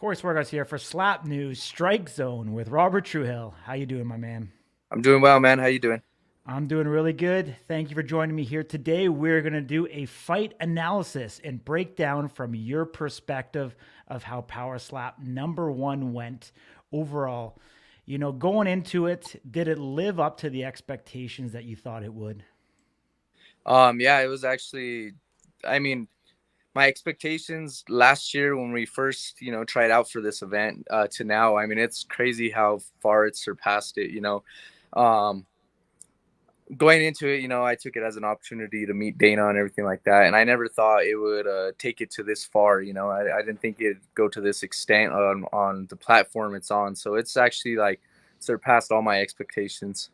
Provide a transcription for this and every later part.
Corey Swargas here for Slap News Strike Zone with Robert Trujillo. How you doing, my man? I'm doing well, man. How you doing? I'm doing really good. Thank you for joining me here today. We're going to do a fight analysis and breakdown from your perspective of how Power Slap number one went overall. Going into it, did it live up to the expectations that you thought it would? Yeah, it was actually, I mean, my expectations last year when we first, tried out for this event to now, I mean, it's crazy how far it surpassed it. Um, Going into it, I took it as an opportunity to meet Dana and everything like that, and I never thought it would take it to this far. I didn't think it'd go to this extent on the platform it's on. So it's actually like surpassed all my expectations.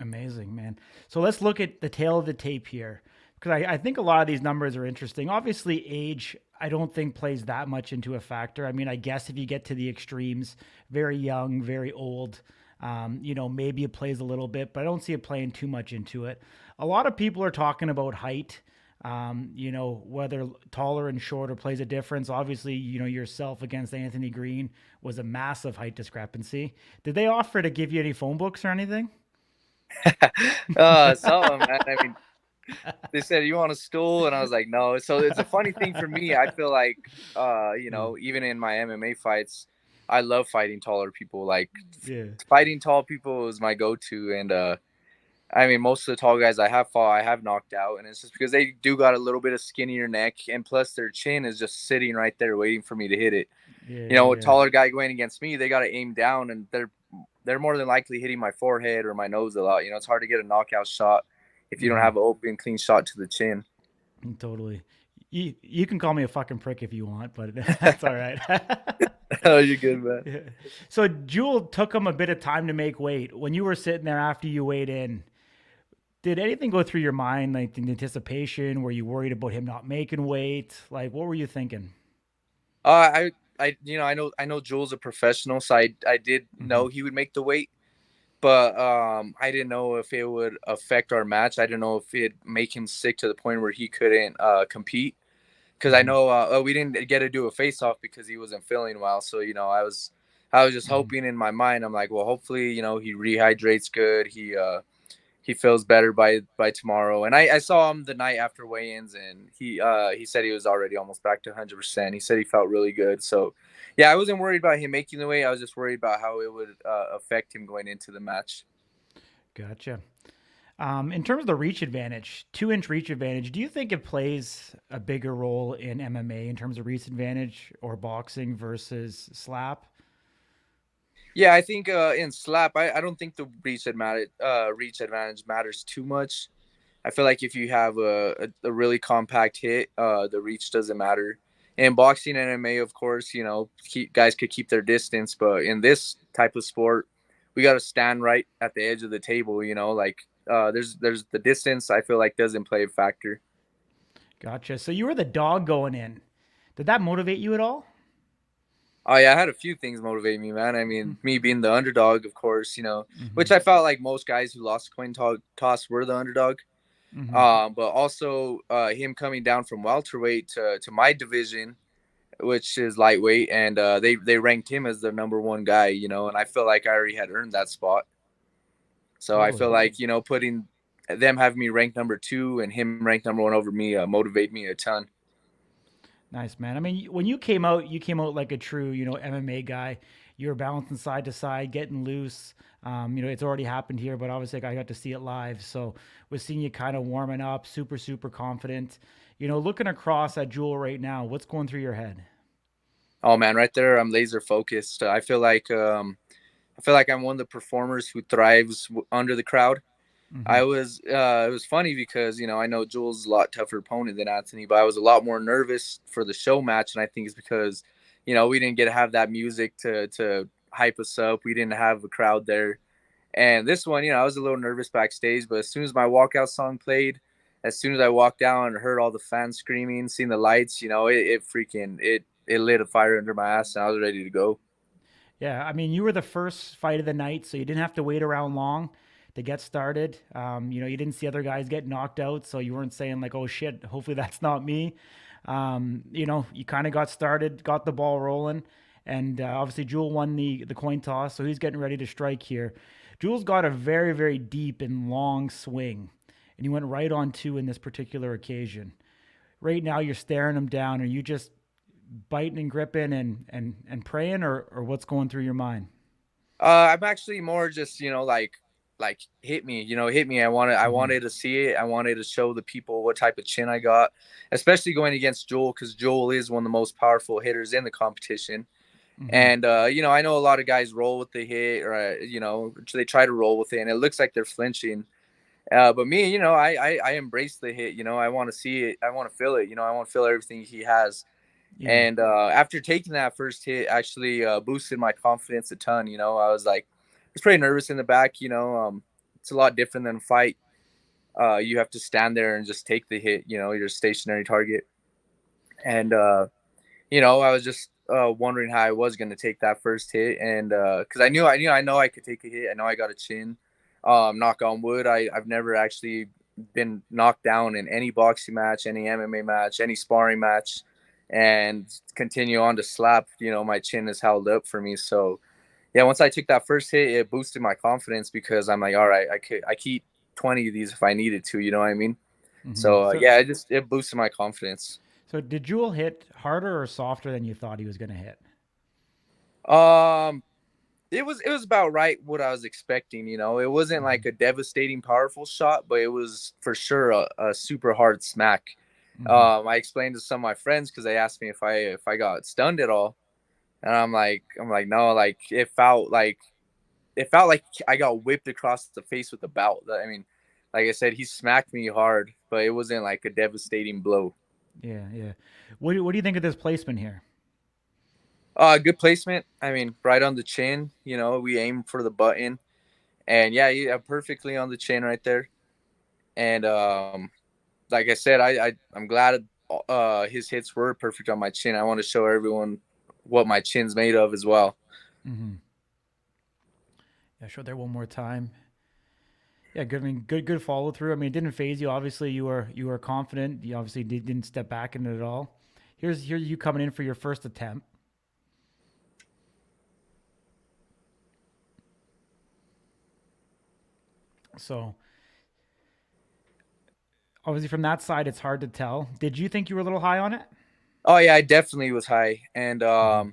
Amazing, man. So let's look at the tail of the tape here because I think a lot of these numbers are interesting. Obviously, age, I don't think plays that much into a factor. I mean, I guess if you get to the extremes, very young, very old, maybe it plays a little bit, but I don't see it playing too much into it. A lot of people are talking about height. Whether taller and shorter plays a difference. Obviously, yourself against Anthony Green was a massive height discrepancy. Did they offer to give you any phone books or anything? Some, man. I mean, they said you want a stool, and I was like, no. So it's a funny thing for me. I feel like, Yeah. even in my MMA fights, I love fighting taller people. Like Yeah. fighting tall people is my go-to, and I mean, most of the tall guys I have fought, I have knocked out, and it's just because they do got a little bit of skinnier neck, and plus their chin is just sitting right there waiting for me to hit it. A Yeah. taller guy going against me, they got to aim down, and they're more than likely hitting my forehead or my nose a lot. It's hard to get a knockout shot if you don't Mm-hmm. have an open, clean shot to the chin. Totally. You can call me a fucking prick if you want, but that's all right. Oh, you're good, man. Yeah. So Jewel took him a bit of time to make weight. When you were sitting there after you weighed in, did anything go through your mind, like the anticipation? Were you worried about him not making weight? Like, what were you thinking? I know Jules a professional, so I did Mm-hmm. know he would make the weight, but I didn't know if it would affect our match. I didn't know if it'd make him sick to the point where he couldn't compete. Because I Mm-hmm. know we didn't get to do a face off because he wasn't feeling well. So I was just Mm-hmm. hoping in my mind. I'm like, well, hopefully he rehydrates good. He feels better by tomorrow. And I saw him the night after weigh-ins, and he said he was already almost back to 100%. He said he felt really good. So yeah, I wasn't worried about him making the weight. I was just worried about how it would affect him going into the match. Gotcha. In terms of the reach advantage, 2 inch reach advantage, do you think it plays a bigger role in MMA in terms of reach advantage or boxing versus slap? Yeah, I think in slap, I don't think the reach advantage matters too much. I feel like if you have a really compact hit, the reach doesn't matter. In boxing and MMA, of course, guys could keep their distance, but in this type of sport, we got to stand right at the edge of the table. Like there's the distance. I feel like doesn't play a factor. Gotcha. So you were the dog going in. Did that motivate you at all? Oh yeah, I had a few things motivate me, man. I mean, me being the underdog, of course, Mm-hmm. which I felt like most guys who lost toss were the underdog. Mm-hmm. But also him coming down from welterweight to my division, which is lightweight, and they ranked him as the number one guy, and I feel like I already had earned that spot. So I feel Totally. like putting them having me ranked number two and him ranked number one over me motivate me a ton. Nice, man. I mean, when you came out like a true, MMA guy. You were bouncing side to side, getting loose. It's already happened here, but obviously I got to see it live. So we're seeing you kind of warming up, super, super confident. Looking across at Jewel right now, what's going through your head? Oh man, right there, I'm laser focused. I feel like I'm one of the performers who thrives under the crowd. Mm-hmm. It was funny because I know Jules is a lot tougher opponent than Anthony, but I was a lot more nervous for the show match, and I think it's because we didn't get to have that music to hype us up. We didn't have a crowd there, and this one, I was a little nervous backstage, but as soon as my walkout song played, as soon as I walked down and heard all the fans screaming, seeing the lights, it lit a fire under my ass, and I was ready to go. Yeah, I mean, you were the first fight of the night, so you didn't have to wait around long to get started. You didn't see other guys get knocked out, so you weren't saying like, "Oh shit, hopefully that's not me." You kind of got started, got the ball rolling, And obviously, Jewel won the coin toss, so he's getting ready to strike here. Jewel's got a very, very deep and long swing, and he went right on two in this particular occasion. Right now, you're staring him down. Are you just biting and gripping and praying, or what's going through your mind? I'm actually more just, like hit me, hit me. I Mm-hmm. wanted to see it. I wanted to show the people what type of chin I got, especially going against Joel, because Joel is one of the most powerful hitters in the competition. Mm-hmm. And I know a lot of guys roll with the hit, or they try to roll with it, and it looks like they're flinching. But me, I embrace the hit. I want to see it. I want to feel it. I want to feel everything he has. Yeah. And after taking that first hit, actually boosted my confidence a ton. I was pretty nervous in the back. It's a lot different than a fight. You have to stand there and just take the hit. Your stationary target. And I was just wondering how I was going to take that first hit, and because I know I could take a hit. I know I got a chin. Knock on wood. I've never actually been knocked down in any boxing match, any MMA match, any sparring match, and continue on to slap. My chin is held up for me. So yeah, once I took that first hit, it boosted my confidence because I'm like, all right, I keep 20 of these if I needed to. You know what I mean? Mm-hmm. So yeah, it boosted my confidence. So did Jewel hit harder or softer than you thought he was going to hit? Um, it was about right what I was expecting. It wasn't Mm-hmm. like a devastating, powerful shot, but it was for sure a super hard smack. Mm-hmm. I explained to some of my friends because they asked me if I got stunned at all, and I'm like no, like it felt like I got whipped across the face with a belt. I mean, like I said, he smacked me hard, but it wasn't like a devastating blow. Yeah, yeah. What do you think of this placement here? Good placement. I mean, right on the chin. We aim for the button, and yeah, perfectly on the chin right there. And like I said, I'm glad his hits were perfect on my chin. I want to show everyone what my chin's made of as well. Mm-hmm. Yeah, show there one more time. Yeah, good. I mean, good follow through. I mean, it didn't phase you. Obviously, you were confident. You obviously didn't step back in it at all. Here's you coming in for your first attempt. So obviously, from that side, it's hard to tell. Did you think you were a little high on it? Oh yeah, I definitely was high, and Mm-hmm.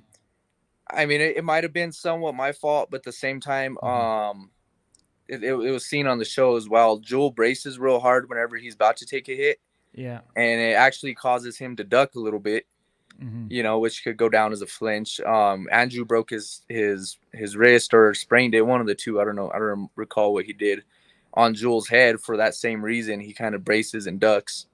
I mean it might have been somewhat my fault, but at the same time, Mm-hmm. it was seen on the show as well. Jewel braces real hard whenever he's about to take a hit, Yeah. and it actually causes him to duck a little bit. Mm-hmm. Which could go down as a flinch. Andrew broke his wrist or sprained it, one of the two. I don't know. I don't recall what he did on Jules' head for that same reason. He kind of braces and ducks.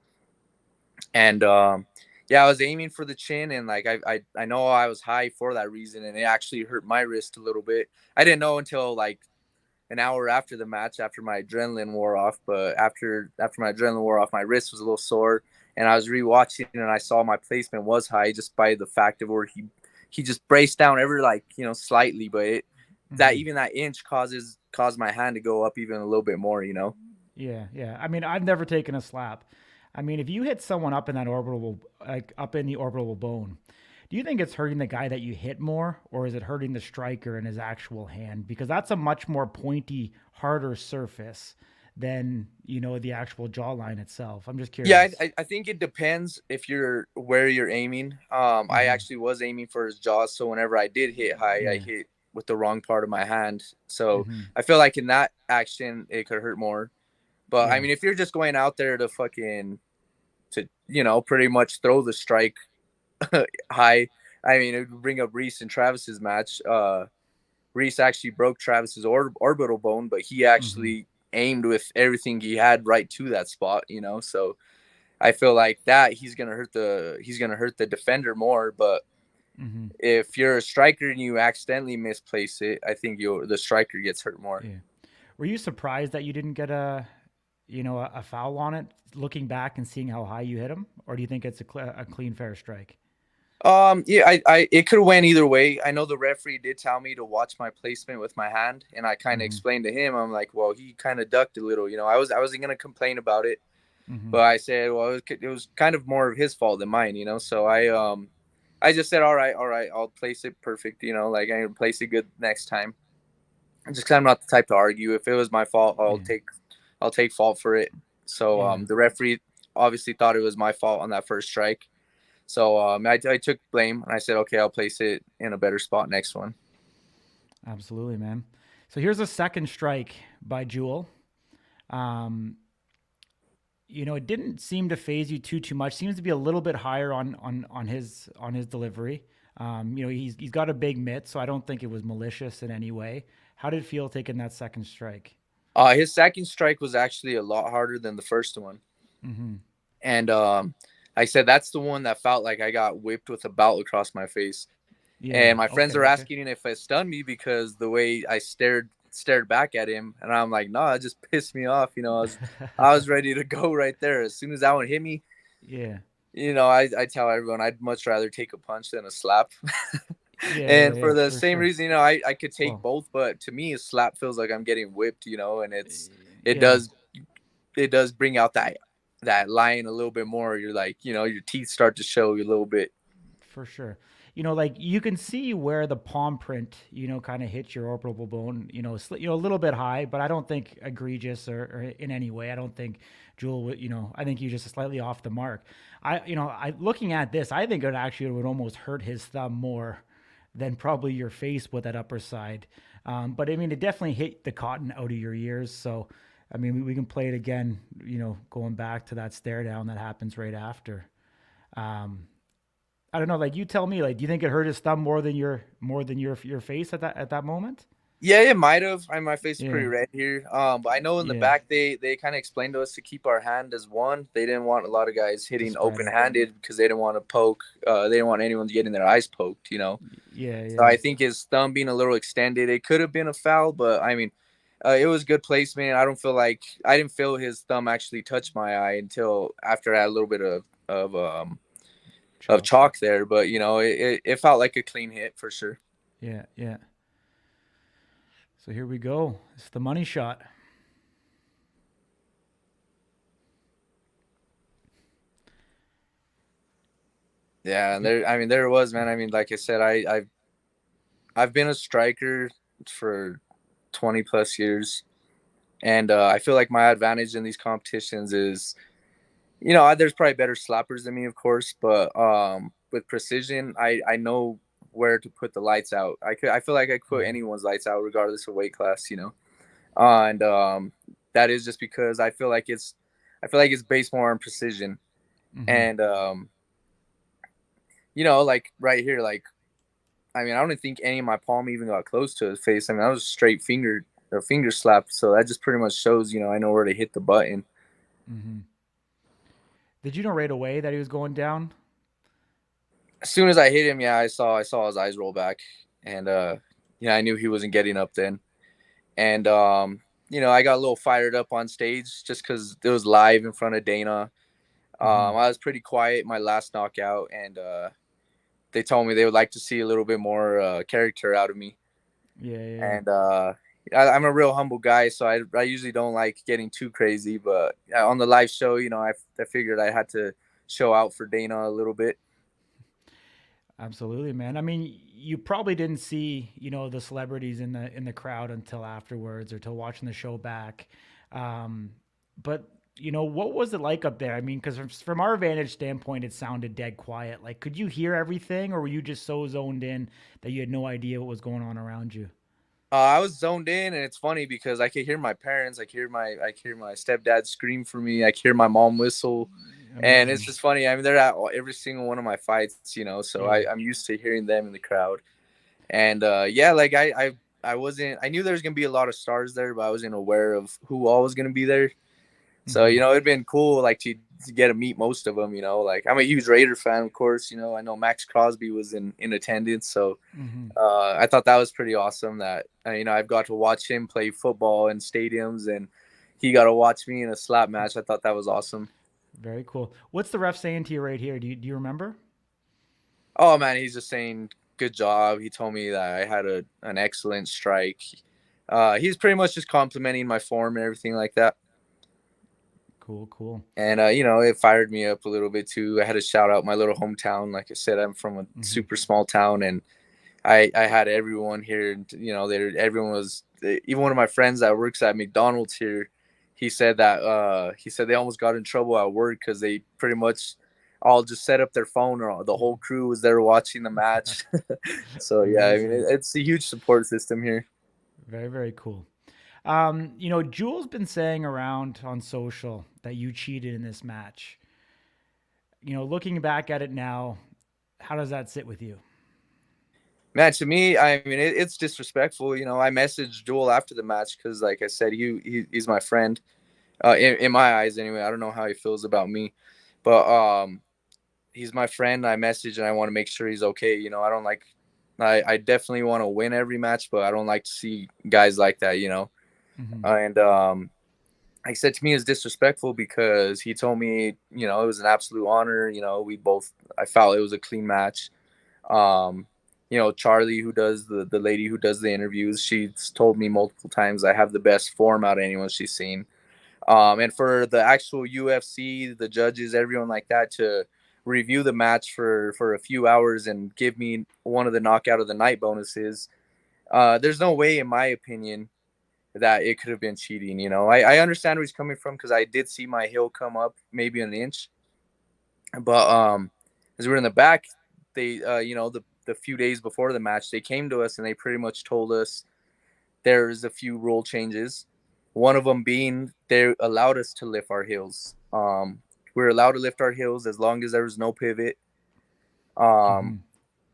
And yeah, I was aiming for the chin, and like I know I was high for that reason, and it actually hurt my wrist a little bit. I didn't know until like an hour after the match, after my adrenaline wore off. But after my adrenaline wore off, my wrist was a little sore, and I was rewatching, and I saw my placement was high just by the fact of where he just braced down ever like slightly, but that Mm-hmm. even that inch caused my hand to go up even a little bit more. Yeah, yeah. I mean, I've never taken a slap. I mean, if you hit someone up in that orbital, like up in the orbital bone, do you think it's hurting the guy that you hit more, or is it hurting the striker in his actual hand? Because that's a much more pointy, harder surface than the actual jawline itself. I'm just Yeah, curious. I think it depends if you're where you're aiming. I Mm-hmm. actually was aiming for his jaw, so whenever I did hit high, I Yeah. hit with the wrong part of my hand. So Mm-hmm. I feel like in that action, it could hurt more. But I Yeah. mean, if you're just going out there to pretty much throw the strike high, I mean, it would bring up Reese and Travis's match. Reese actually broke Travis's orbital bone, but he Mm-hmm. actually aimed with everything he had right to that spot. So I feel like that he's gonna hurt the defender more. But Mm-hmm. if you're a striker and you accidentally misplace it, I think the striker gets hurt more. Yeah. Were you surprised that you didn't get a foul on it, looking back and seeing how high you hit him, or do you think it's a clean, fair strike? Yeah, I it could have went either way. I know the referee did tell me to watch my placement with my hand, and I kind of Mm-hmm. explained to him. I'm like, well, he kind of ducked a little. I wasn't gonna complain about Mm-hmm. but I said, well, it was kind of more of his fault than mine. So I I just said, all right, I'll place it perfect. Like I can place it good next time. Just because I'm not the type to argue. If it was my fault, Yeah. I'll take fault for it. So Yeah. the referee obviously thought it was my fault on that first strike. So I took blame and I said, okay, I'll place it in a better spot next one. Absolutely, man. So here's a second strike by Jewel. Um, it didn't seem to phase you too much. Seems to be a little bit higher on his delivery. He's got a big mitt, so I don't think it was malicious in any way. How did it feel taking that second strike? His second strike was actually a lot harder than the first one. Mm-hmm. And I said that's the one that felt like I got whipped with a belt across my face. Yeah. And my friends Okay. are Okay. asking if it stunned me because the way I stared back at him, and I'm like, no, it just pissed me off. I was ready to go right there. As soon as that one hit me, Yeah. I tell everyone I'd much rather take a punch than a slap. Yeah. Yeah. And for Yeah. the For same sure. reason, I could take Well. both, but to me, a slap feels like I'm getting whipped, and it Yeah. does it does bring out that line a little bit more. You're like, your teeth start to show you a little bit. For sure. Like you can see where the palm print, kind of hits your orbital bone, a little bit high, but I don't think egregious or in any way. I don't think Jewel would, I think you just slightly off the mark. Looking at this, I think it actually would almost hurt his thumb more than probably your face with that upper side. But I mean, it definitely hit the cotton out of your ears. So, I mean, we can play it again, going back to that stare down that happens right after. Um, I don't know. Like you tell me. Like, do you think it hurt his thumb more than your face at that moment? Yeah, it might have. My face is pretty Yeah. red here. But I know in the Yeah. back they kind of explained to us to keep our hand as one. They didn't want a lot of guys To hitting spread open it. handed because they didn't want to poke. They didn't want anyone getting their eyes poked. Yeah. So Yeah. I think his thumb being a little extended, it could have been a foul. But I mean, it was good placement. I didn't feel his thumb actually touch my eye until after I had a little bit of Chalk. chalk there. But it felt like a clean hit for sure. Yeah. Yeah. So here we go. It's the money shot. Yeah, and there it was, man. I mean, like I said, I've been a striker for 20 plus years, and I feel like my advantage in these competitions is, there's probably better slappers than me, of course, but with precision, I know where to put the lights out. I feel like I could put Mm-hmm. anyone's lights out regardless of weight class. And that is just because I feel like it's based more on precision, Mm-hmm. and like right here, like I mean, I don't think any of my palm even got close to his face. I mean, that was straight a finger slap. So that just pretty much shows, I know where to hit the button. Mm-hmm. Did you know right away that he was going down? As soon as I hit him, yeah, I saw his eyes roll back, and yeah, I knew he wasn't getting up then. And I got a little fired up on stage just because it was live in front of Dana. Mm-hmm. I was pretty quiet my last knockout, and they told me they would like to see a little bit more character out of me. Yeah. Yeah. And I'm a real humble guy, so I usually don't like getting too crazy. But on the live show, I figured I had to show out for Dana a little bit. Absolutely, man. I mean, you probably didn't see, the celebrities in the crowd until afterwards or till watching the show back. Um, but what was it like up there? I mean, because from our vantage standpoint, it sounded dead quiet. Like, could you hear everything, or were you just so zoned in that you had no idea what was going on around you? I was zoned in, and it's funny because I could hear my parents, I could hear my stepdad scream for me, I could hear my mom whistle, and it's Amazing. just funny. I mean, they're at every single one of my fights, so Yeah. I'm used to hearing them in the crowd. And yeah, like I wasn't. I knew there was gonna be a lot of stars there, but I wasn't aware of who all was gonna be there. So Mm-hmm. it'd been cool like to get to meet most of them. Like I'm a huge Raider fan, of course. I know Max Crosby was in attendance, so Mm-hmm. I thought that was pretty awesome. That I've got to watch him play football in stadiums, and he got to watch me in a slap match. I thought that was awesome. Very cool. What's the ref saying to you right here? Do you remember? Oh man, he's just saying good job. He told me that I had an excellent strike. He's pretty much just complimenting my form and everything like that. Cool, cool. And it fired me up a little bit too. I had to shout out my little hometown. Like I said, I'm from a Hmm. super small town, and I had everyone here. Everyone was, even one of my friends that works at McDonald's here. He said they almost got in trouble at work because they pretty much all just set up their phone, or the whole crew was there watching the match. So yeah, I mean Amazing. it's a huge support system here. Very, very cool. Jules been saying around on social that you cheated in this match. Looking back at it now, how does that sit with you? Man, to me, I mean it's disrespectful. I messaged Joel after the match because, like I said, he's my friend. In my eyes, anyway. I don't know how he feels about me, but he's my friend. I message and I want to make sure he's okay. I don't like. I definitely want to win every match, but I don't like to see guys like that. Hmm. And like I said, to me, it's disrespectful because he told me, it was an absolute honor. We both. I felt it was a clean match. Um, Charlie, who does the lady who does the interviews, she's told me multiple times I have the best form out of anyone she's seen. And for the actual UFC, the judges, everyone like that to review the match for a few hours and give me one of the knockout of the night bonuses. There's no way, in my opinion, that it could have been cheating. I understand where he's coming from because I did see my heel come up maybe an inch, but as we were in the back, they the few days before the match, they came to us and they pretty much told us there's a few rule changes. One of them being they allowed us to lift our heels. We were allowed to lift our heels as long as there was no pivot. Um, Hmm.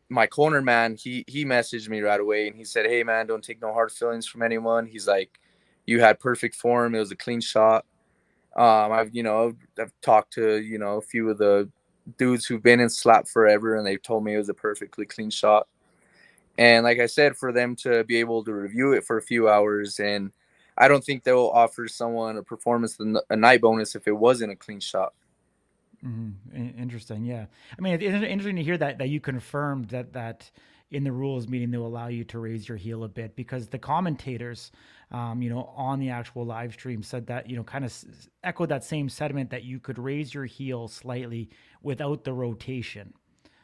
my corner man, he messaged me right away and he said, "Hey man, don't take no hard feelings from anyone." He's like, "You had perfect form. It was a clean shot." I've talked to a few of the dudes who've been in slap forever, and they've told me it was a perfectly clean shot. And like I said, for them to be able to review it for a few hours, and I don't think they'll offer someone a performance a night bonus if it wasn't a clean shot. Hmm. Interesting. Yeah. I mean, it's interesting to hear that you confirmed that in the rules meeting they'll allow you to raise your heel a bit because the commentators, on the actual live stream said that kind of echoed that same sentiment that you could raise your heel slightly without the rotation.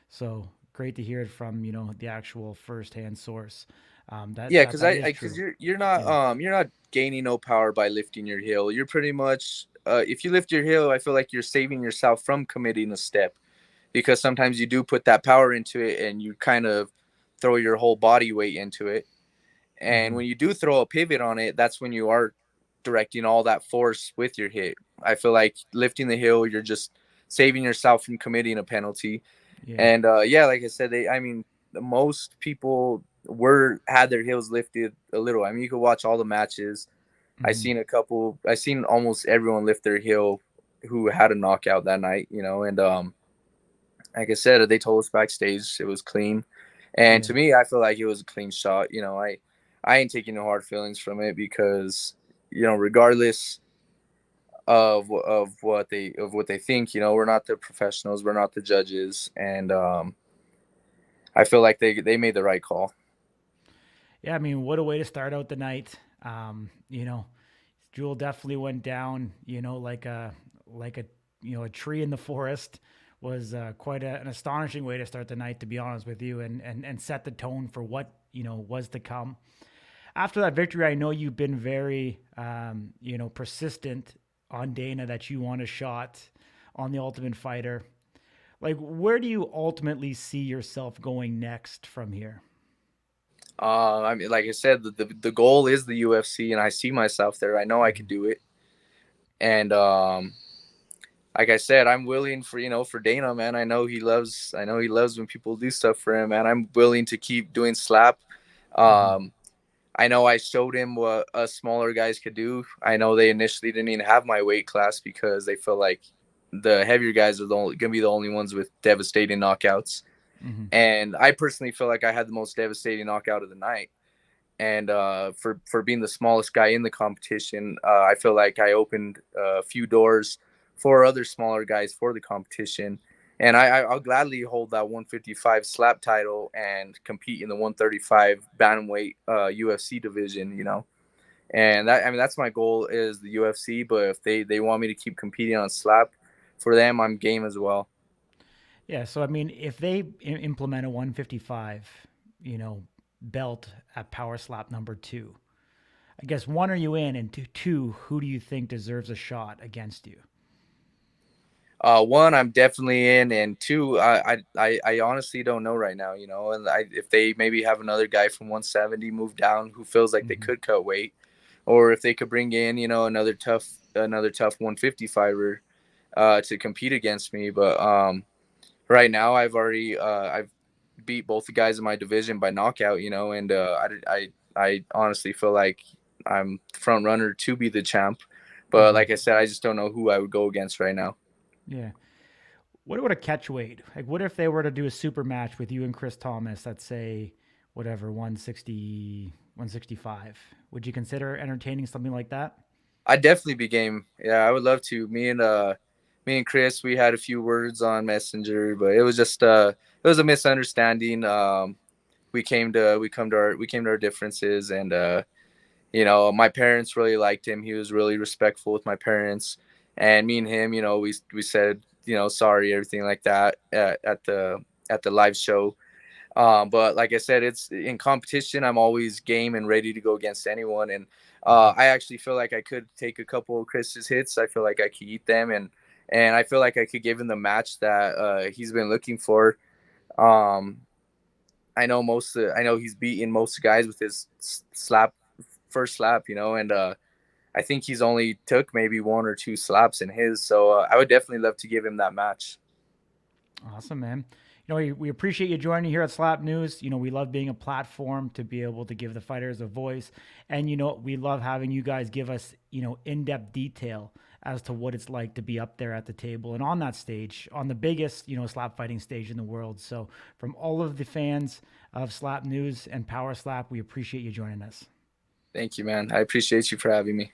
So great to hear it from the actual firsthand source. That Yeah, that because that I is because true. you're Yeah. not gaining no power by lifting your heel. You're pretty much if you lift your heel, I feel like you're saving yourself from committing a step because sometimes you do put that power into it and you kind of throw your whole body weight into it. And Hmm. when you do throw a pivot on it, that's when you are directing all that force with your hit. I feel like lifting the heel, you're just saving yourself from committing a penalty. Yeah. And yeah, like I said, I mean, most people had their heels lifted a little. I mean, you could watch all the matches. Hmm. I seen almost everyone lift their heel who had a knockout that night, and like I said, they told us backstage it was clean, and to Yeah. me, I feel like it was a clean shot. I ain't taking no hard feelings from it because regardless of what they think, we're not the professionals, we're not the judges, and I feel like they made the right call. Yeah, I mean, what a way to start out the night. Jewel definitely went down, like a a tree in the forest. Was quite an astonishing way to start the night, to be honest with you, and set the tone for what was to come. After that victory, I know you've been very persistent on Dana that you want a shot on the Ultimate Fighter. Like, where do you ultimately see yourself going next from here? I mean, like I said, the goal is the UFC, and I see myself there. I know I could Hmm. do it, and like I said, I'm willing for Dana, man. I know he loves when people do stuff for him, man. I'm willing to keep doing slap. Hmm. Um, I know I showed him what us smaller guys could do. I know they initially didn't even have my weight class because they felt like the heavier guys are gonna be the only ones with devastating knockouts. Hmm. And I personally feel like I had the most devastating knockout of the night. And for being the smallest guy in the competition, I feel like I opened a few doors for other smaller guys for the competition. And I'll gladly hold that 155 slap title and compete in the 135 bantamweight UFC division. And that, I mean, that's my goal is the UFC. But if they want me to keep competing on slap, for them, I'm game as well. Yeah, so I mean, if they implement a 155, belt at power slap number 2, I guess one, are you in, and two, who do you think deserves a shot against you? One, I'm definitely in, and two, I honestly don't know right now. And if they maybe have another guy from 170 move down who feels like they Mm-hmm. could cut weight, or if they could bring in, another tough 155er to compete against me. But right now, I've beat both the guys in my division by knockout. And I honestly feel like I'm front runner to be the champ. But Mm-hmm. like I said, I just don't know who I would go against right now. Yeah. What about a catch weight? Like, what if they were to do a super match with you and Chris Thomas at, say, whatever, 160, 165? Would you consider entertaining something like that? I'd definitely be game. Yeah, I would love to. Me and Chris, we had a few words on Messenger, but it was a misunderstanding. We came to our differences, and my parents really liked him. He was really respectful with my parents, and me and him, we said, sorry, everything like that at the live show. But like I said, it's in competition. I'm always game and ready to go against anyone. And Mm-hmm. I actually feel like I could take a couple of Chris's hits. I feel like I could eat them, and I feel like I could give him the match that he's been looking for. Um, I know he's beaten most guys with his slap first slap, and I think he's only took maybe one or two slaps in his. So I would definitely love to give him that match. Awesome, man. We appreciate you joining here at Slap News. We love being a platform to be able to give the fighters a voice. And, we love having you guys give us, in depth detail as to what it's like to be up there at the table and on that stage, on the biggest, slap fighting stage in the world. So, from all of the fans of Slap News and Power Slap, we appreciate you joining us. Thank you, man. I appreciate you for having me.